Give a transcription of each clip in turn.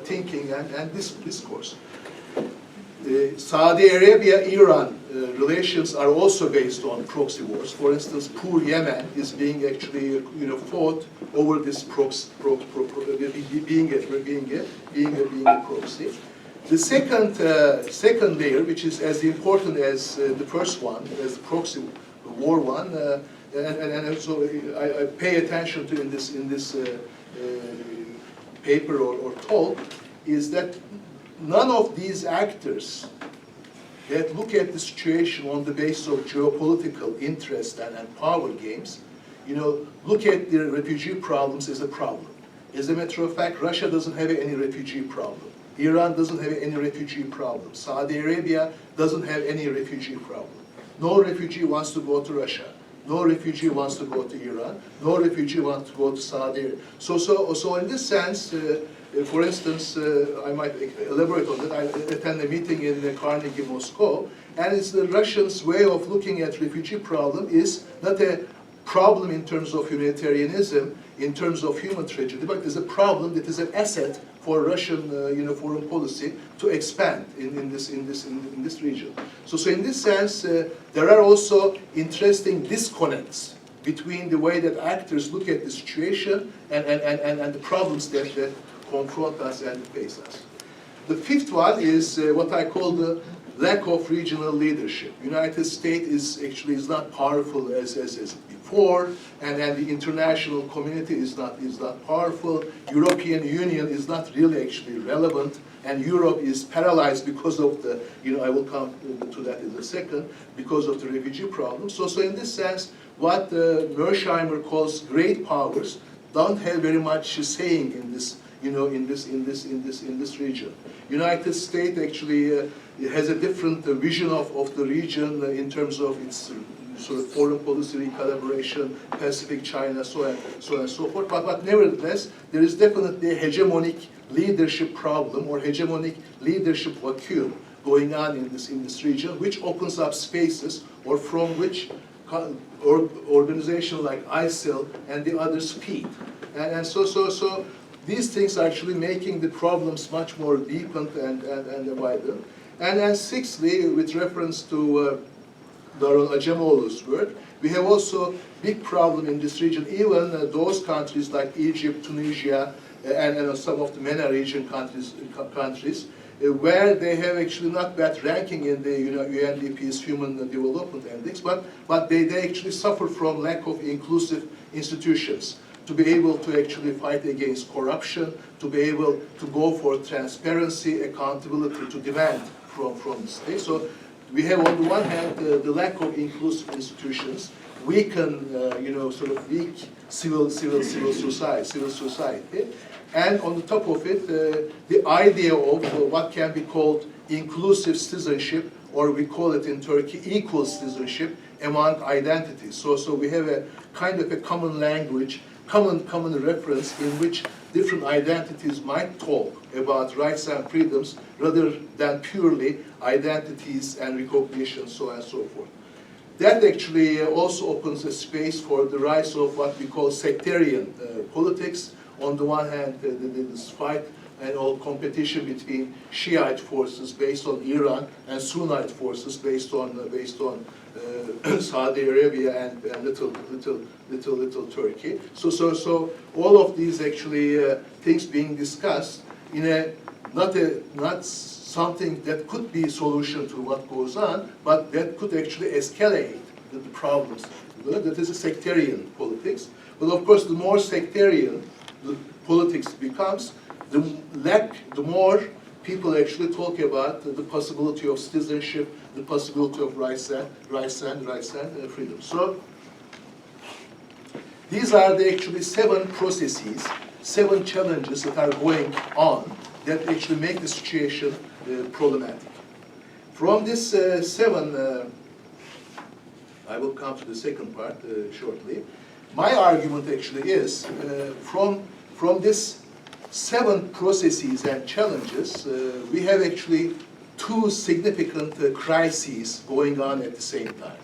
thinking and this discourse. Saudi Arabia-Iran relations are also based on proxy wars. For instance, poor Yemen is being actually fought over this being a proxy. The second layer, which is as important as the first one, as the proxy war one, and also I pay attention to in this paper or talk, is that none of these actors that look at the situation on the basis of geopolitical interest and power games, look at the refugee problems as a problem. As a matter of fact, Russia doesn't have any refugee problem. Iran doesn't have any refugee problem. Saudi Arabia doesn't have any refugee problem. No refugee wants to go to Russia. No refugee wants to go to Iran. No refugee wants to go to Saudi Arabia. So in this sense, for instance, I might elaborate on that. I attended a meeting in Carnegie, Moscow, and it's the Russians' way of looking at refugee problem is not a problem in terms of humanitarianism, in terms of human tragedy, but it's a problem that is an asset for Russian, foreign policy to expand in this region. So in this sense, there are also interesting disconnects between the way that actors look at the situation and the problems that confront us and face us. The fifth one is what I call the lack of regional leadership. United States is not powerful as before, and the international community is not powerful. European Union is not really actually relevant, and Europe is paralyzed because of the, I will come to that in a second, because of the refugee problem. So in this sense, what Mersheimer calls great powers don't have very much saying in this, in this region. United States actually has a different vision of the region in terms of its sort of foreign policy collaboration, Pacific, China, so on and so forth. But nevertheless, there is definitely a hegemonic leadership problem or hegemonic leadership vacuum going on in this region, which opens up spaces or from which organizations like ISIL and the others feed. And so these things are actually making the problems much more deepened and widened. And then sixthly, with reference to Darul Acemoglu's work, we have also big problem in this region. Even those countries like Egypt, Tunisia, and some of the MENA region countries, where they have actually not bad ranking in the UNDP's Human Development Index, but they actually suffer from lack of inclusive institutions to be able to actually fight against corruption, to be able to go for transparency, accountability, to demand from the state. So we have on the one hand the lack of inclusive institutions, weak civil society, and on the top of it, the idea of what can be called inclusive citizenship, or we call it in Turkey equal citizenship among identities. So we have a kind of a common language, common reference in which different identities might talk about rights and freedoms rather than purely identities and recognition, so on and so forth. That actually also opens a space for the rise of what we call sectarian politics. On the one hand, this fight and all competition between Shiite forces based on Iran and Sunnite forces based on Saudi Arabia and little Turkey. So all of these actually things being discussed in a not something that could be a solution to what goes on, but that could actually escalate the problems. That is a sectarian politics. But of course, the more sectarian the politics becomes, the more people actually talk about the possibility of citizenship, the possibility of rights and freedom. So these are the actually 7 processes, 7 challenges that are going on that actually make the situation problematic. From this 7, I will come to the second part shortly. My argument actually is from this 7 processes and challenges, we have actually 2 significant crises going on at the same time.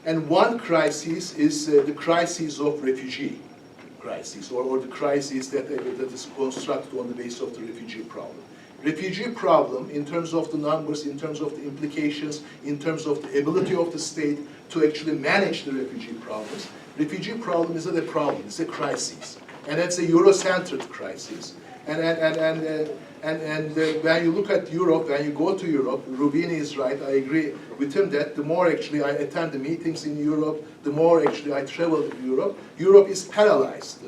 And one crisis is the crisis of refugee crisis, or the crisis that is constructed on the basis of the refugee problem. Refugee problem, in terms of the numbers, in terms of the implications, in terms of the ability of the state to actually manage the refugee problems, refugee problem is not a problem, it's a crisis. And it's a Euro-centered crisis. And when you look at Europe, when you go to Europe, Rubini is right, I agree with him that the more actually I attend the meetings in Europe, the more actually I travel to Europe, Europe is paralyzed,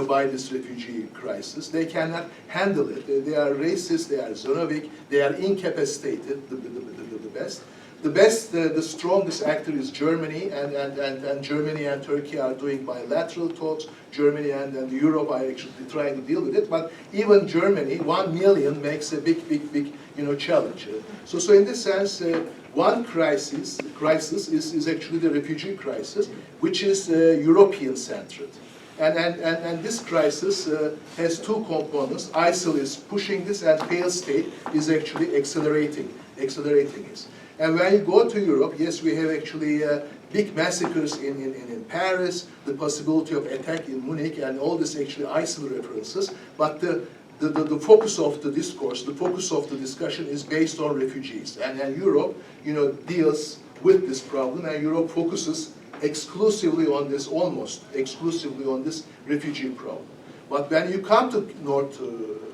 by this refugee crisis. They cannot handle it. They are racist, they are xenophobic, they are incapacitated, the strongest actor is Germany, and Germany and Turkey are doing bilateral talks. Germany and Europe are actually trying to deal with it, but even Germany, 1 million makes a big challenge. So in this sense, one crisis is actually the refugee crisis, which is European-centered. And this crisis has two components. ISIL is pushing this, and failed state is actually accelerating it. And when you go to Europe, yes, we have actually big massacres in Paris, the possibility of attack in Munich, and all this actually ISIL references. But the focus of the discourse, the focus of the discussion is based on refugees. And Europe, deals with this problem, and Europe focuses exclusively on this, almost exclusively on this refugee problem. But when you come to North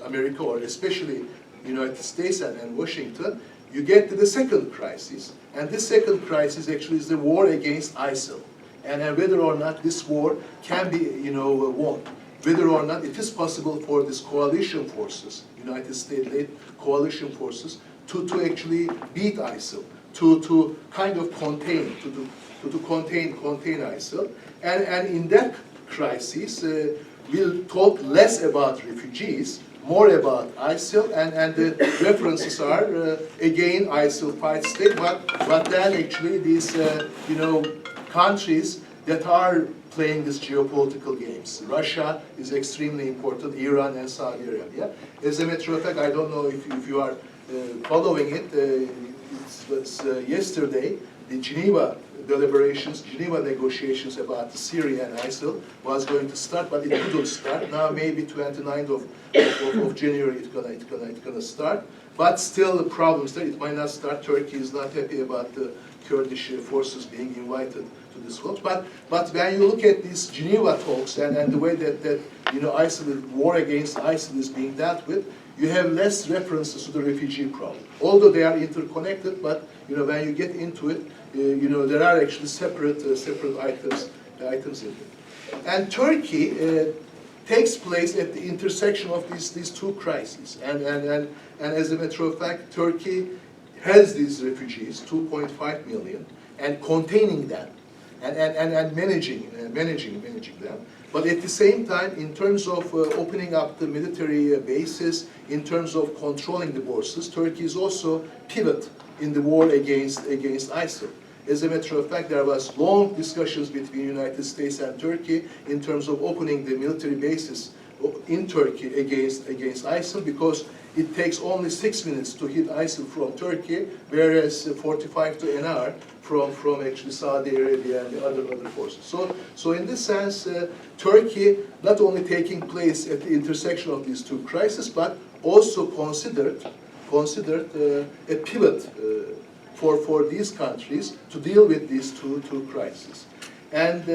America, or especially United States and Washington, you get to the second crisis, and this second crisis actually is the war against ISIL, and whether or not this war can be, won, whether or not it is possible for these coalition forces, United States-led coalition forces, to actually beat ISIL, to kind of contain, to contain ISIL, and in that crisis, we'll talk less about refugees, more about ISIL, and the references are, again, ISIL fight state, but then actually these, countries that are playing these geopolitical games. Russia is extremely important, Iran and Saudi Arabia. As a matter of fact, I don't know if you are following it, it was yesterday, the Geneva negotiations about Syria and ISIL was going to start, but it couldn't start. Now maybe 29th of January it's gonna start. But still the problems there, it might not start. Turkey is not happy about the Kurdish forces being invited to this talks. But when you look at these Geneva talks and the way that ISIL, war against ISIL is being dealt with, you have less references to the refugee problem. Although they are interconnected, but when you get into it, there are actually separate items in it. And Turkey takes place at the intersection of these two crises. And as a matter of fact, Turkey has these refugees, 2.5 million, and containing them, and managing them. But at the same time, in terms of opening up the military bases, in terms of controlling the borders, Turkey is also pivot in the war against ISIL. As a matter of fact, there was long discussions between United States and Turkey in terms of opening the military bases in Turkey against ISIL, because it takes only 6 minutes to hit ISIL from Turkey, whereas 45 to an hour from actually Saudi Arabia and the other forces. So in this sense, Turkey not only taking place at the intersection of these two crises, but also considered a pivot for these countries to deal with these two crises. And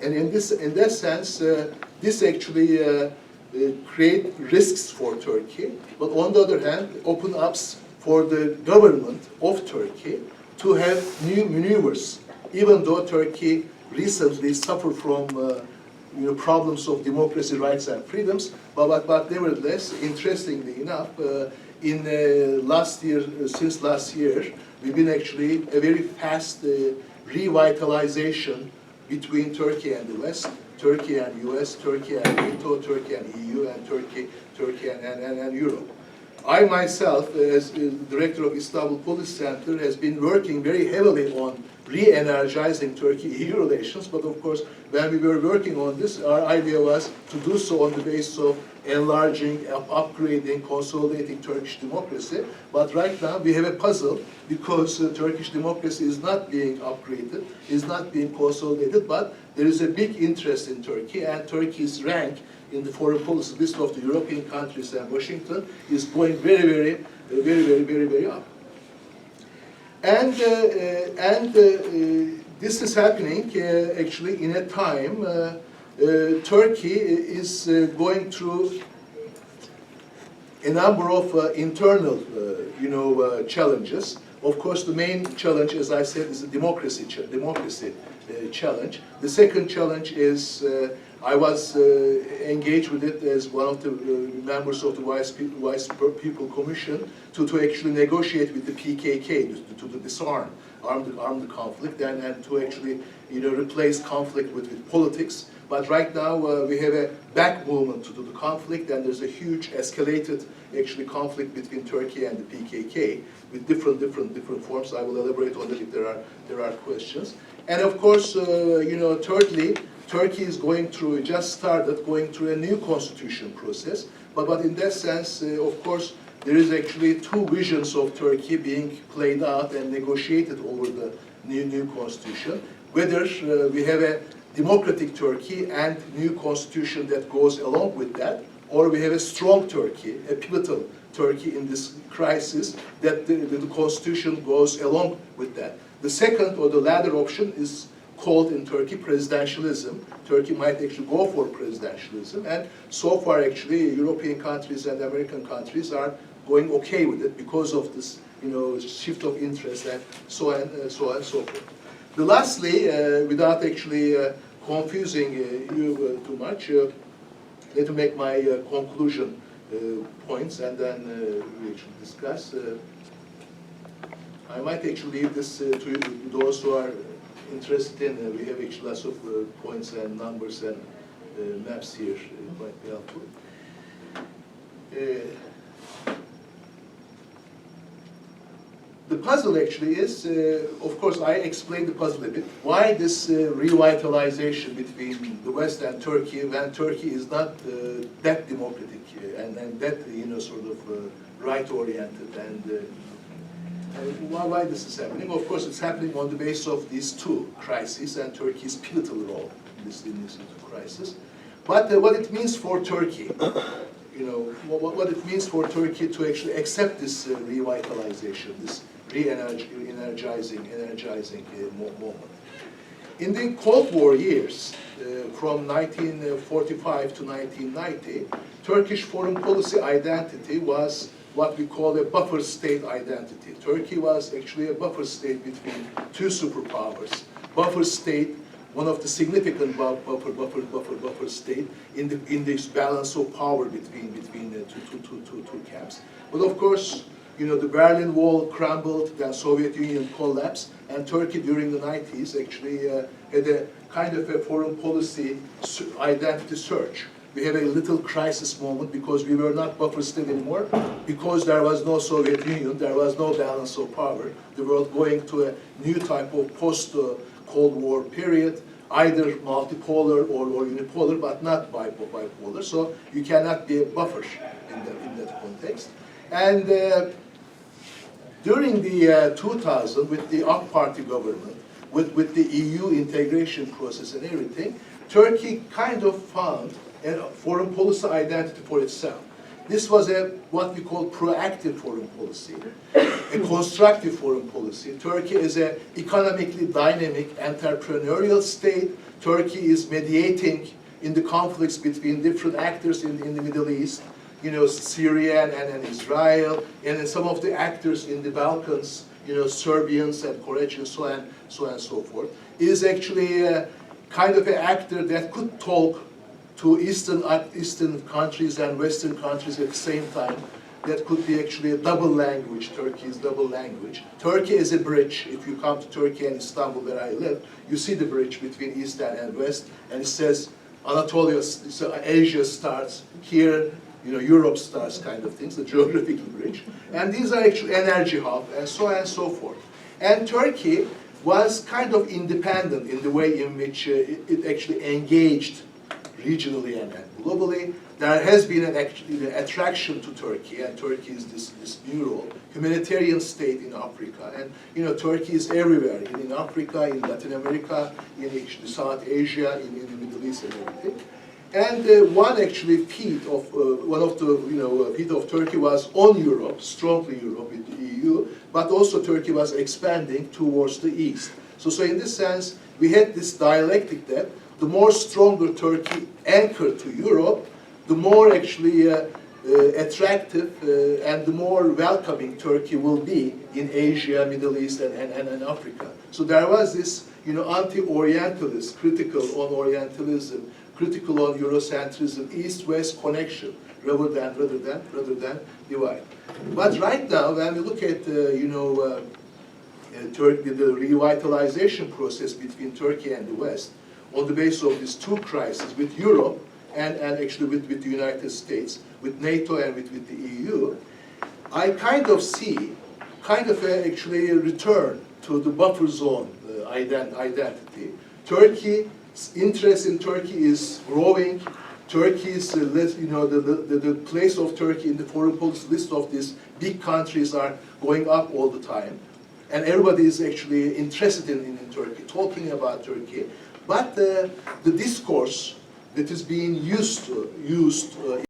in that sense, this actually create risks for Turkey, but on the other hand, open up for the government of Turkey to have new maneuvers, even though Turkey recently suffered from problems of democracy, rights, and freedoms, but nevertheless, interestingly enough, since last year, we've been actually a very fast revitalization between Turkey and the West, Turkey and US, Turkey and NATO, Turkey and EU, and Turkey and Europe. I myself, as director of Istanbul Policy Center, has been working very heavily on re-energizing Turkey-EU relations, but of course, when we were working on this, our idea was to do so on the basis of enlarging, upgrading, consolidating Turkish democracy. But right now we have a puzzle because Turkish democracy is not being upgraded, is not being consolidated, but there is a big interest in Turkey, and Turkey's rank in the foreign policy list of the European countries and Washington is going very up. And this is happening actually in a time Turkey is going through a number of internal, challenges. Of course, the main challenge, as I said, is the democracy challenge. The second challenge is I was engaged with it as one of the members of the Vice People Commission to actually negotiate with the PKK to disarm armed conflict and to actually replace conflict with politics. But right now we have a back movement to the conflict, and there's a huge escalated actually conflict between Turkey and the PKK with different forms. I will elaborate on it if there are questions. And of course, thirdly, Turkey is just started going through a new constitution process. But in that sense, of course, there is actually two visions of Turkey being played out and negotiated over the new constitution. Whether we have a democratic Turkey and new constitution that goes along with that, or we have a strong Turkey, a pivotal Turkey in this crisis, that the constitution goes along with that. The second or the latter option is called in Turkey presidentialism. Turkey might actually go for presidentialism, and so far actually European countries and American countries are going okay with it because of this shift of interest and so on and so forth. Lastly, without actually confusing you too much, let me make my conclusion points, and then we actually discuss. I might actually leave this to those who are interested in. We have actually lots of points and numbers and maps here. It might be helpful. The puzzle actually is, of course, I explained the puzzle a bit. Why this revitalization between the West and Turkey when Turkey is not that democratic and that sort of right-oriented, and why this is happening? Of course, it's happening on the basis of these two crises and Turkey's pivotal role in this crisis. But what it means for Turkey, what it means for Turkey to actually accept this revitalization, this energizing moment. In the Cold War years, from 1945 to 1990, Turkish foreign policy identity was what we call a buffer state identity. Turkey was actually a buffer state between two superpowers. Buffer state, one of the significant buffer state in this balance of power between the two camps. But of course, the Berlin Wall crumbled, the Soviet Union collapsed, and Turkey during the 90s actually had a kind of a foreign policy identity search. We had a little crisis moment because we were not buffer state anymore, because there was no Soviet Union, there was no balance of power. The world going to a new type of post-Cold War period, either multipolar or unipolar, but not bipolar. So you cannot be a buffer in that context. And during the 2000, with the AK Party government, with the EU integration process and everything, Turkey kind of found a foreign policy identity for itself. This was what we call proactive foreign policy, a constructive foreign policy. Turkey is an economically dynamic, entrepreneurial state. Turkey is mediating in the conflicts between different actors in the Middle East, Syria and Israel, and some of the actors in the Balkans, Serbians and Croatians, so on and so forth. It is actually kind of an actor that could talk to Eastern countries and Western countries at the same time. That could be actually a double language, Turkey's double language. Turkey is a bridge. If you come to Turkey and Istanbul, where I live, you see the bridge between East and West, and it says Anatolia, so Asia starts here, Europe starts, kind of things, the geographical bridge. And these are actually energy hub, and so on and so forth. And Turkey was kind of independent in the way in which it actually engaged regionally and globally. there has been an attraction to Turkey, and Turkey is this mural, humanitarian state in Africa. And you know, Turkey is everywhere, in Africa, in Latin America, in South Asia, in the Middle East and everything. And one actually feat of, one of the feat of Turkey was on Europe, strongly Europe with the EU, but also Turkey was expanding towards the East. So in this sense, we had this dialectic that the more stronger Turkey anchored to Europe, the more actually attractive and the more welcoming Turkey will be in Asia, Middle East, and Africa. So there was this, anti-Orientalist, critical on Orientalism, critical on Eurocentrism, East-West connection, rather than divide. But right now, when we look at Turkey, the revitalization process between Turkey and the West, on the basis of these two crises, with Europe and actually with the United States, with NATO and with the EU, I kind of see actually a return to the buffer zone identity. Turkey's interest in Turkey is growing. Turkey's, the place of Turkey in the foreign policy list of these big countries are going up all the time. And everybody is actually interested in Turkey, talking about Turkey. But the discourse that is being used